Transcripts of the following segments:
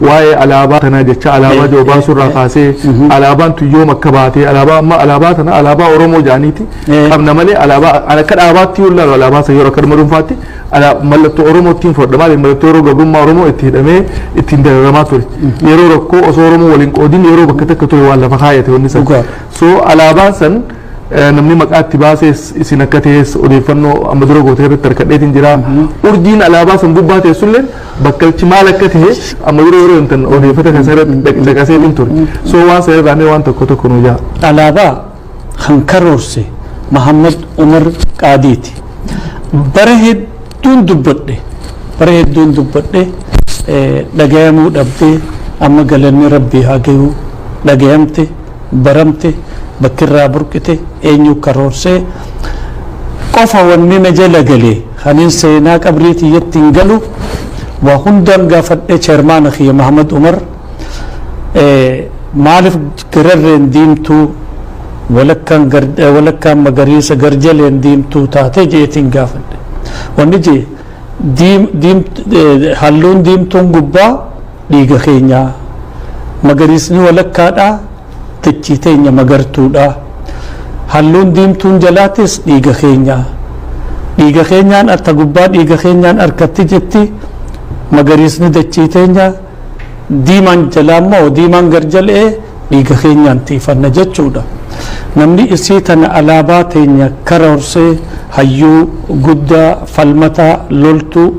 waa'ee alaabaa kana jecha alaabaa joobaa surraa kaasee alaabaan tuyyoo makka baatee alaabaa amma alaabaa tana alaabaa Oromoo jaaniiti qabna malee alaabaa akka dhaabaatti yoo ilaalu alaabaa sa yeroo akka dhuunfaatti mallattoo Oromootiin fudhadhamaa mallattoo yeroo gabrummaa Oromoo itti hidhamee ittiin dararamaa ture yeroo rakkoo osoo Oromoo waliin qoodin yeroo bakka takka ture waan lafa kaayate wanni san so alaabaan san namni maqaatti baasees isin akka ta'es odeeffannoo amma dura gootee irratti harkadheetiin jira urjiin alaabaa san gubbaa teessulleen bakkalchi maal akka ta'e amma yeroo intan odeeffata kan irratti dhaqaseetiin ture so waan sa irraa waan tokko nu jaa alaabaa kan karoorse Muhammad Umar Qaadiiti bara hedduun dubbadhe dhagayamuu dhabdee amma galanni rabbii haa gayu dhagayamte baramte bakirraa burqite eenyu karoorsee qofa wanni na jala galee kanin seenaa qabriitii yettiin galu waa hundaan gaafadhe chairmaan akhiya Muhammad Umar maaliif gararreen diimtuu walakkaan magariisa garjaleen diimtuu taate jeetiin gaafadhe wanni jee halluun diimtuun gubbaa dhiiga keenyaa magariisni walakkaadhaa dachii teenya magartuudha halluun diimtuun jalaatis dhiiga keenyaan arta gubbaa dhiiga keenyaan arkatti jetti magariisni dachii teenya diimaan jalaammoo diimaan garjalee dhiiga keenyaan tiifanna jechuudha namni isii tana alaabaa teenya karoorsee hayyuu guddaa falmataa loltuu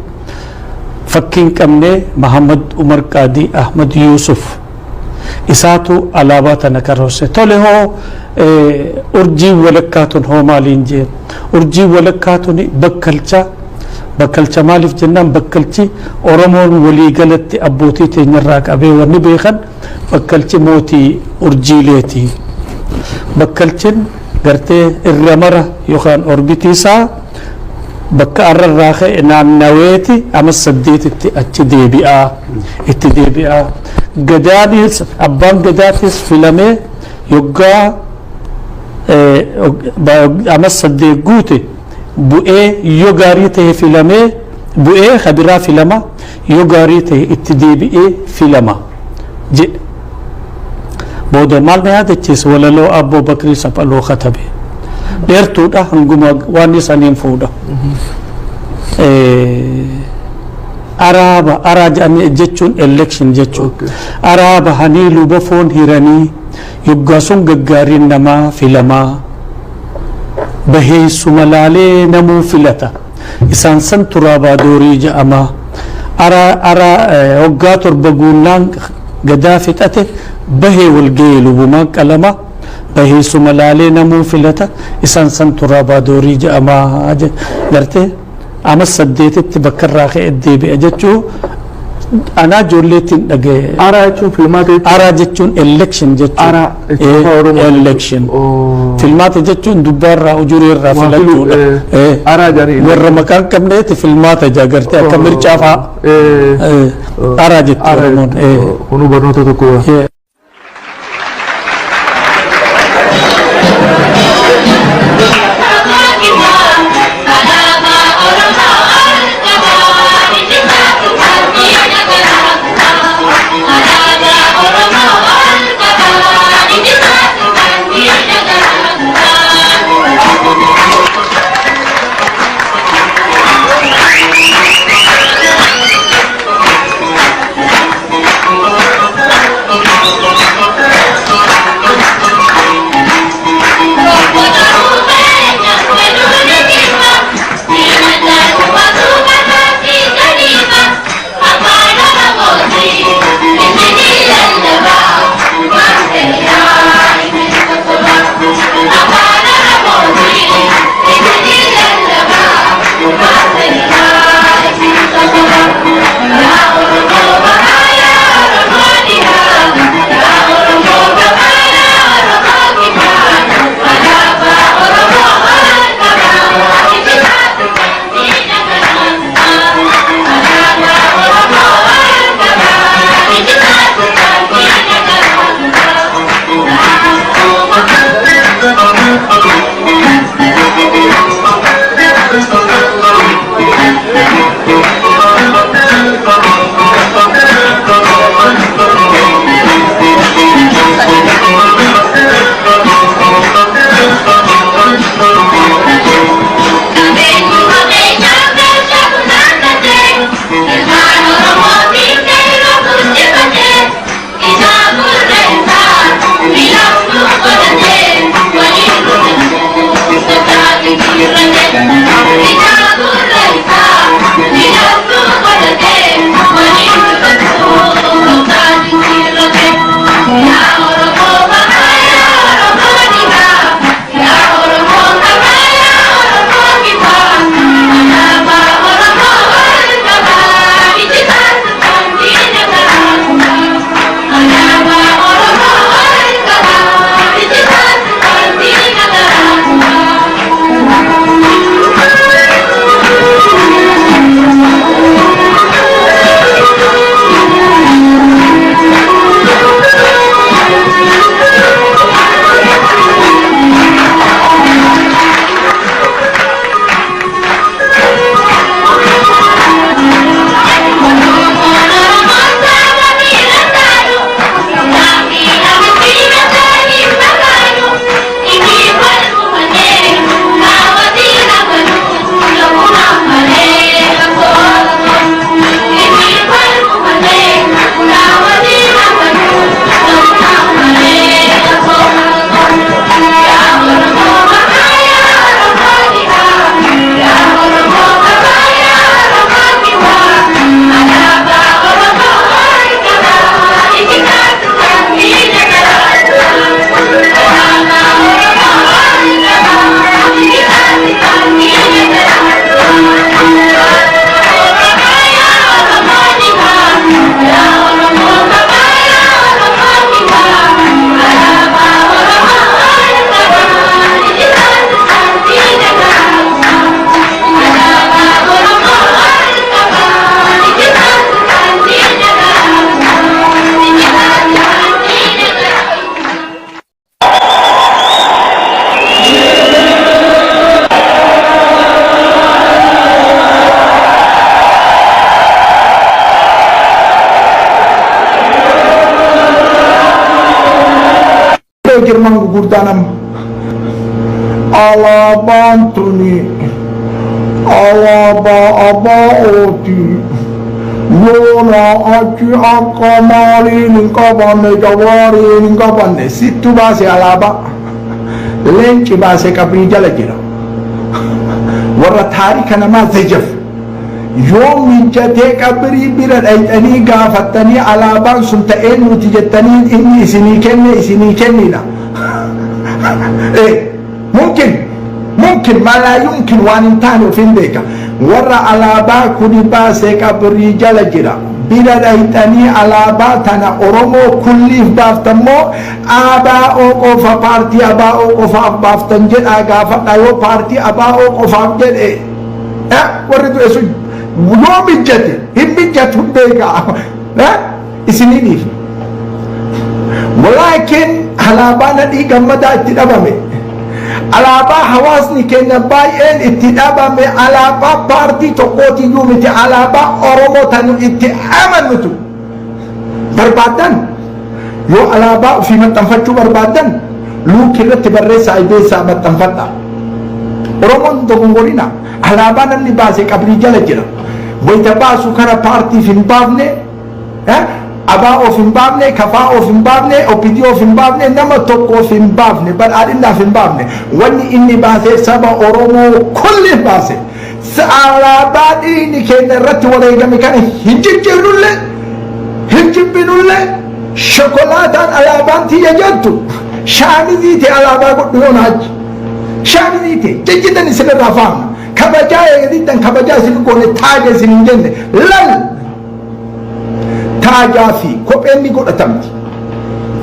fakkiin qabne Muhammad Umar Qaadii Ahmad Yusuf isaatu alaabaa tana karoorse tole hoo urjii walakkaatun hoo maaliin jeen urjii walakkaatun bakkalcha maaliif jennaan bakkalchi Oromoon walii galatti abbootii teenyarraa qabee wanni beekan bakkalchi mootii urjiileeti bakkalchin gartee irra mara yookaan orbitiisaa bakka arrarraa ka'e naannaweeti ama 8 achi deebi'aa gadaanis abbaan gadaatis filamee yoggaa ama 8 guute bu'ee yoo gaarii ta'e filamee bu'ee habiraa filama yoo gaarii ta'e itti deebi'ee filama jedhe booda maal na yaadachiisa walaloo Abboo Bakrii Saphaloo katabe dheertuudha hanguma waan isaniin fuudha araa jechuun election jechuun araaba hanii luba foon hiranii yoggaa sun gaggaariin namaa filamaa baheessuma laalee namuu filata isaan san turaabaa doorii ja'amaa waggaa 7 guunnaan gadaa fixate bahee walga'ee lubumaan qalama baheessuma laalee namuu filata isaan san turaabaa doorii ja'amaa gartee ama 8tti bakka irraa ka'e deebi'a jechuu anaa ijoolleettiin dhagaye araa jechuun filmaata araa jechuun election jechuun election filmaata jechuun dubbaarraa ujureerraa filachuudha araa jaanii warra maqaan qabneeti filmaata jaagartee akka mircaa fa'aa araa jechuun kunu barnoota tokko girman gurgurdanam alaabaan tuni alaabaa abaa'ooti loona achi akka maaliin hin qabanne jawaariin hin qabanne sittu baase alaabaa leenci baase qabrii jala jira warra taarika namaa zajaf yoo mijjatee qabrii bira dhayxanii gaafattanii alaabaan sun ta'ee nuti jettanii inni isinii kennina mumkin ma laa yumkin waan hin taane ofin beeka warra alaabaa kuni baasee qabrii jala jira bira dhayxanii alaabaa tana oromoo kulliif baaftammoo ABO qofa paartii ABO qofaaf baaftan jedhaa gaafadha yoo paartii ABO qofaaf jedhe warri du'e sun yoo mijjate hin mijjatu beeka isiniiniif walaakin alaabaa nadhii gammadaa itti dhabame alaabaa hawaasni keenya baay'een itti dhabame alaabaa paartii tokkootiyyuu miti alaabaa oromoo tanu itti amanutu barbaadan yoo alaabaa ofii maxxanfachuu barbaadan luukii irratti barreessaa ibeessaa maxxanfadha oromoon dogongorina alaabaa namni baase qabrii jala jira wayita baasu kana paartiif hin baafne ABO'f hin baafne KFO'f hin baafne OPDO'f hin baafne nama tokkoof hin baafne badhaadhinaaf hin baafne wanni inni baase saba oromoo kulliif baase alaabaa dhiigni keenya irratti wareegame kana hin jijjiirrullee hin jibbinullee shokolaataan alaabaan tiyya jettu shaamiziite alaabaa godhu yoon hajji shaamiziite jijjitan isinirraa faamna kabajaa eegdiddan kabajaa isin goone taaja isin hin jenne lal taajaa fi kopheen ni godhatamti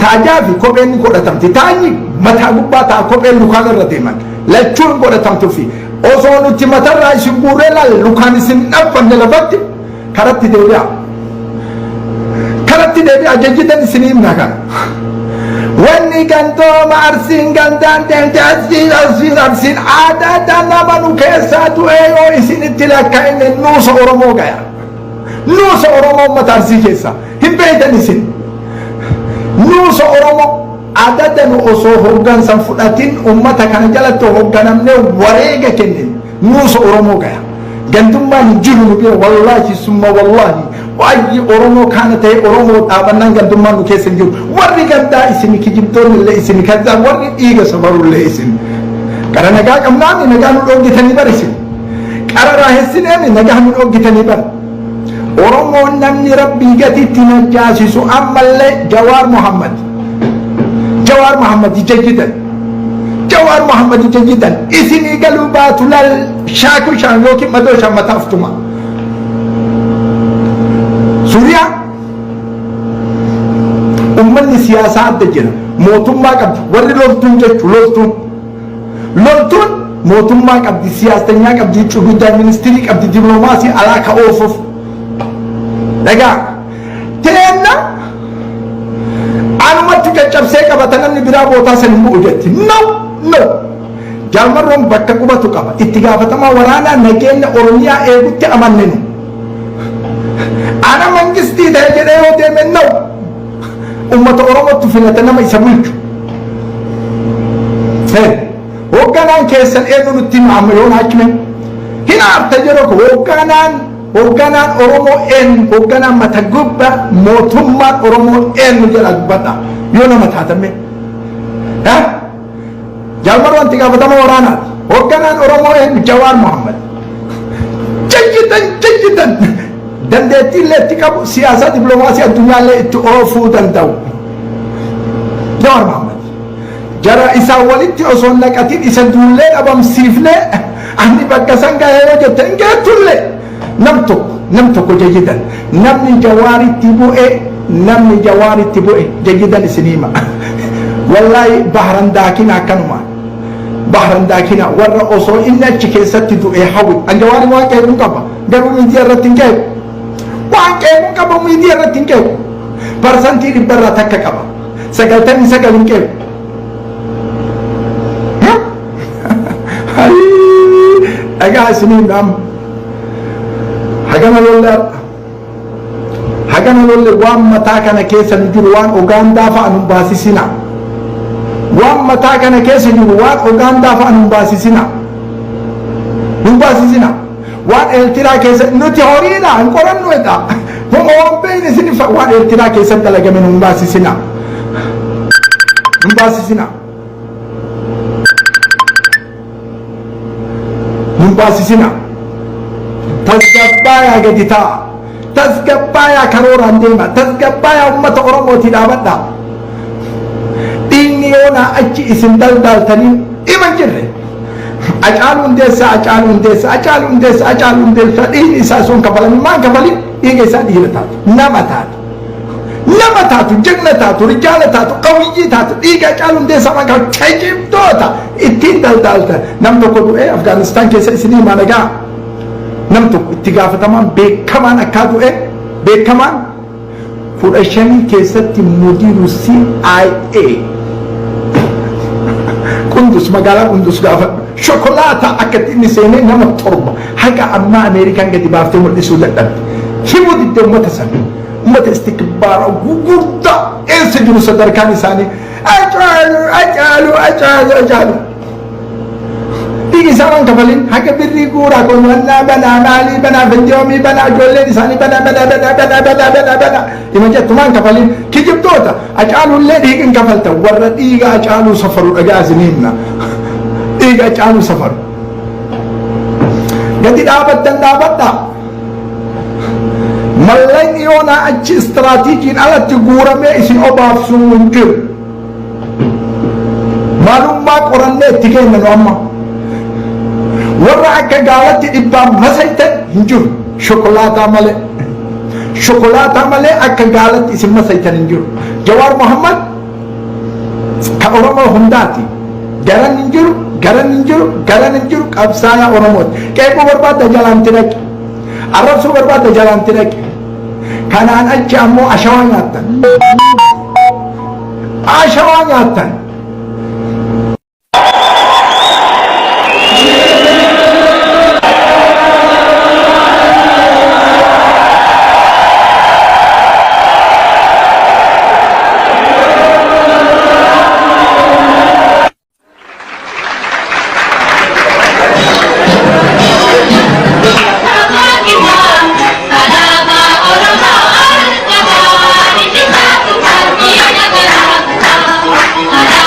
taajaa fi kopheen ni godhatamti taanyi mataa gubbaa ta'a kopheen lukaan irra deeman lachuun godhatamtu fi osoo nuti matarraa isin guuree lal lukaan isin dhabbanne lafatti karatti deebi'a jajjitan isin himna kana wanni gandooma arsiin gandaan deemte arsiin aadaa nama nu keessaa du'ee yoo isinitti lakkaa'inne nuusa oromoo gaya nuusa oromoo ummata arsii keessa hin beeytan isin nuusa oromoo adada nu osoo hoggansan fudhatin ummata kana jalatti hogganamne wareega kennin nuusa oromoo gaya gandummaan hin jiru nu bira wallaahi summa wallaahi waayyi oromoo kana ta'e oromoo dhaabannaan gandummaan nu keessa hin jiru warri gandaa isin kijibtoonni illee isin kazzaa warri dhiiga sabarullee isin qara nagaa qabnaami nagaa nu dhoggitanii barisin qara raahessineemi nagaa nu dhoggitanii bar oromoon namni rabbii gatitti najjaasisu ammallee Jawaar Muhammad jajjidan Jawaar Muhammad jajjidan isinii galuu baatu lal shaaku shaan yookiin madoo shaan mataaftuma Suuriyaa ummanni siyaasaa adda jira mootummaa qabdi warri loltuun jechuun loltuun mootummaa qabdi siyaasanyaa qabdi cubuddaa ministirii qabdi diploomaasii alaaka oofuuf dhagaa teenna anumatti caccabsee qabata namni biraa bootaa san hin bu'u jetti no jaamarroon bakka qubatu qaba itti gaafatamaa waraanaa nageenya oromiyaa eegutti amannenu ana mangistii ta'e jedhee yoo deeme no ummata oromootti filata nama isa bulchu hoogganaan keessan eenyu nutti amma yoon hakime hin aarta jedhu hoogganaan oromoo eenyu hoogganaan mata gubba mootummaan oromoo eenyu jedha dubbadha yoo nama taatame jaalmaroo itti gaafatama waraanaati hoogganaan oromoo eenyu Jawaar Muhammad jajjitan dandeettii illee itti qabu siyaasaa diploomaasii addunyaallee itti oofuu danda'u Jawaar Muhammad jara isaa walitti osoo naqatiin isa duullee dhabamsiifnee ani bakka san gahee yoo jette hin geettullee nam tokko jajjidan namni jawaaritti bu'e jajjidan isiniima wallaahi bahran daakina akkanuma bahran daakina warra osoo inni achi keessatti du'e hawi anjawaari waan qeequu qaba garuu miidiyaa irratti hin qeequ waan qeequu qaba miidiyaa irratti hin qeequ parsantii 100 takka qaba 99 hin qeequ dhagaa isiniin dhaam hagana lolle waan mataa kana keessa jiru waan Ugaandaa fa'a nu baasisina waan mataa kana keessa jiru waan Ugaandaa fa'a nu baasisina waan Eertiraa keessa nuti horiidha hin qorannu edha homo waan beeyne isin waan Eertiraa keessa dalagame nu baasisina tasgabbaayaa gadi ta'a tasgabbaayaa karooraan deema tasgabbaayaa ummata oromootii dhaabadha dhiigni yoonaa achi isin daldaltanii himan jirre Acaaluu hundeessa dhiigni isaa sun kafalanii maan kafalin dhiiga isaa dhiira taatu nama taatu jagna taatu rijaala taatu qawiyyii taatu dhiiga Acaaluu hundeessaa maan kafalin tajibdoota ittiin daldalta nam tokko du'ee Afgaanistaan keessa isinii maanagaa nam tokko itti gaafatamaan beekamaan akkaa du'e beekamaan 15 keessatti mudiiru CIA Qundus magaalaa Qundus gaafa shokolaata akka inni seenee nama torba haga amma Ameerikaan gadi baaftee mul'isuu dadhabde himuu didde ummata istikbaara gugurdaa eessa jiru sadarkaan isaanii Acaaluu isa waan kafalin haga birrii guuraa kun wannaa banaa maalii banaa fenjoomii banaa ijoolleen isaanii banaa ima jettumaan kafalin kijibtoota Acaaluullee dhiigin kafalta warra dhiiga Acaaluu safaru dhagaa isiniimna dhiiga Acaaluu safaru gadi dhaabadha mallayni yoonaa achi istiraatiijiin alatti guuramee isin obaafsuu hin jiru maalummaa qorannee itti kennanu amma warra akka gaalatti dhibbaan masaytan hin jiru shokolaataa malee akka gaalatti isin masaytan hin jiru Jawaar Muhammad ka Oromoo hundaati garan hin jiru qabsaayaa Oromooti qeequu barbaadda jalaanti dhaqi arrabsuu barbaadda jalaanti dhaqi kanaan achi ammoo ashawaa nyaattan Ada